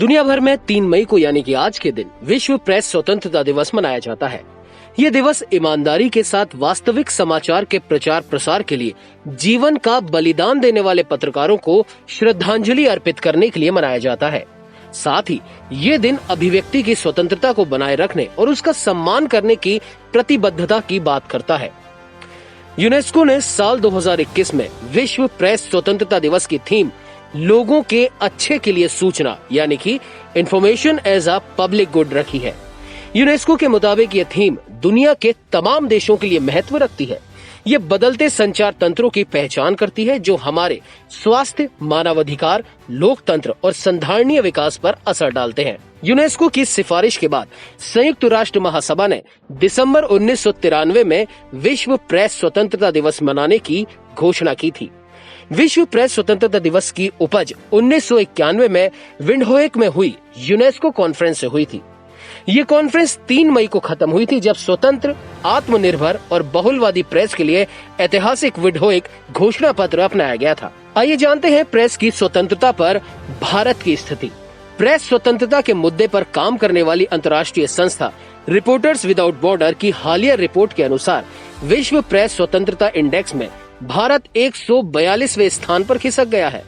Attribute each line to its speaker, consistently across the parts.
Speaker 1: दुनिया भर में 3 मई को यानी कि आज के दिन विश्व प्रेस स्वतंत्रता दिवस मनाया जाता है। ये दिवस ईमानदारी के साथ वास्तविक समाचार के प्रचार प्रसार के लिए जीवन का बलिदान देने वाले पत्रकारों को श्रद्धांजलि अर्पित करने के लिए मनाया जाता है। साथ ही ये दिन अभिव्यक्ति की स्वतंत्रता को बनाए रखने और उसका सम्मान करने की प्रतिबद्धता की बात करता है। यूनेस्को ने साल 2021 में विश्व प्रेस स्वतंत्रता दिवस की थीम लोगों के अच्छे के लिए सूचना यानी कि information as a public good रखी है। यूनेस्को के मुताबिक ये थीम दुनिया के तमाम देशों के लिए महत्व रखती है। ये बदलते संचार तंत्रों की पहचान करती है जो हमारे स्वास्थ्य, मानवाधिकार, लोकतंत्र और संधारणीय विकास पर असर डालते हैं। यूनेस्को की सिफारिश के बाद संयुक्त राष्ट्र महासभा ने दिसंबर 1993 में विश्व प्रेस स्वतंत्रता दिवस मनाने की घोषणा की थी। विश्व प्रेस स्वतंत्रता दिवस की उपज 1991 में विंडहोक में हुई यूनेस्को कॉन्फ्रेंस से हुई थी। ये कॉन्फ्रेंस 3 मई को खत्म हुई थी जब स्वतंत्र, आत्मनिर्भर और बहुलवादी प्रेस के लिए ऐतिहासिक विंडहोक घोषणा पत्र अपनाया गया था। आइए जानते हैं प्रेस की स्वतंत्रता पर भारत की स्थिति। प्रेस स्वतंत्रता के मुद्दे पर काम करने वाली अंतर्राष्ट्रीय संस्था रिपोर्टर्स विदाउट बॉर्डर की हालिया रिपोर्ट के अनुसार विश्व प्रेस स्वतंत्रता इंडेक्स में भारत 142वें स्थान पर खिसक गया है।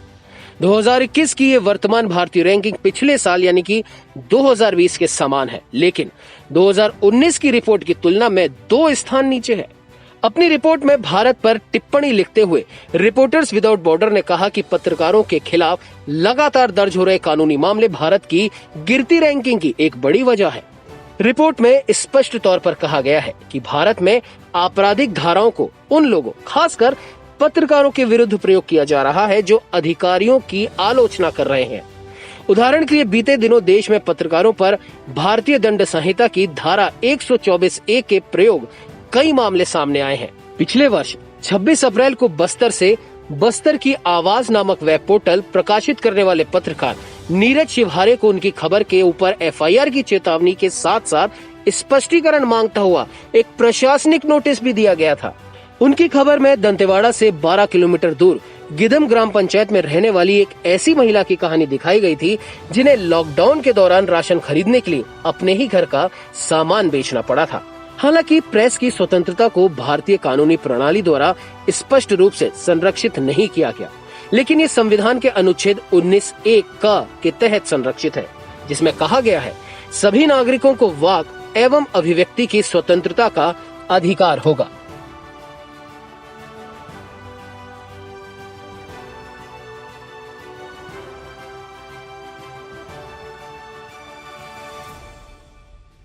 Speaker 1: 2021 की ये वर्तमान भारतीय रैंकिंग पिछले साल यानी कि 2020 के समान है, लेकिन 2019 की रिपोर्ट की तुलना में 2 स्थान नीचे है। अपनी रिपोर्ट में भारत पर टिप्पणी लिखते हुए रिपोर्टर्स विदाउट बॉर्डर ने कहा कि पत्रकारों के खिलाफ लगातार दर्ज हो रहे कानूनी मामले भारत की गिरती रैंकिंग की एक बड़ी वजह है। रिपोर्ट में स्पष्ट तौर पर कहा गया है कि भारत में आपराधिक धाराओं को उन लोगों, खासकर पत्रकारों के विरुद्ध प्रयोग किया जा रहा है जो अधिकारियों की आलोचना कर रहे हैं। उदाहरण के लिए बीते दिनों देश में पत्रकारों पर भारतीय दंड संहिता की धारा 124A के प्रयोग कई मामले सामने आए हैं। पिछले वर्ष 26 अप्रैल को बस्तर से बस्तर की आवाज नामक वेब पोर्टल प्रकाशित करने वाले पत्रकार नीरज शिवहारे को उनकी खबर के ऊपर FIR की चेतावनी के साथ साथ स्पष्टीकरण मांगता हुआ एक प्रशासनिक नोटिस भी दिया गया था। उनकी खबर में दंतेवाड़ा से 12 किलोमीटर दूर गिदम ग्राम पंचायत में रहने वाली एक ऐसी महिला की कहानी दिखाई गई थी जिन्हें लॉकडाउन के दौरान राशन खरीदने के लिए अपने ही घर का सामान बेचना पड़ा था। हालांकि प्रेस की स्वतंत्रता को भारतीय कानूनी प्रणाली द्वारा स्पष्ट रूप से संरक्षित नहीं किया गया, लेकिन ये संविधान के अनुच्छेद 19(a) के तहत संरक्षित है, जिसमें कहा गया है सभी नागरिकों को वाक एवं अभिव्यक्ति की स्वतंत्रता का अधिकार होगा।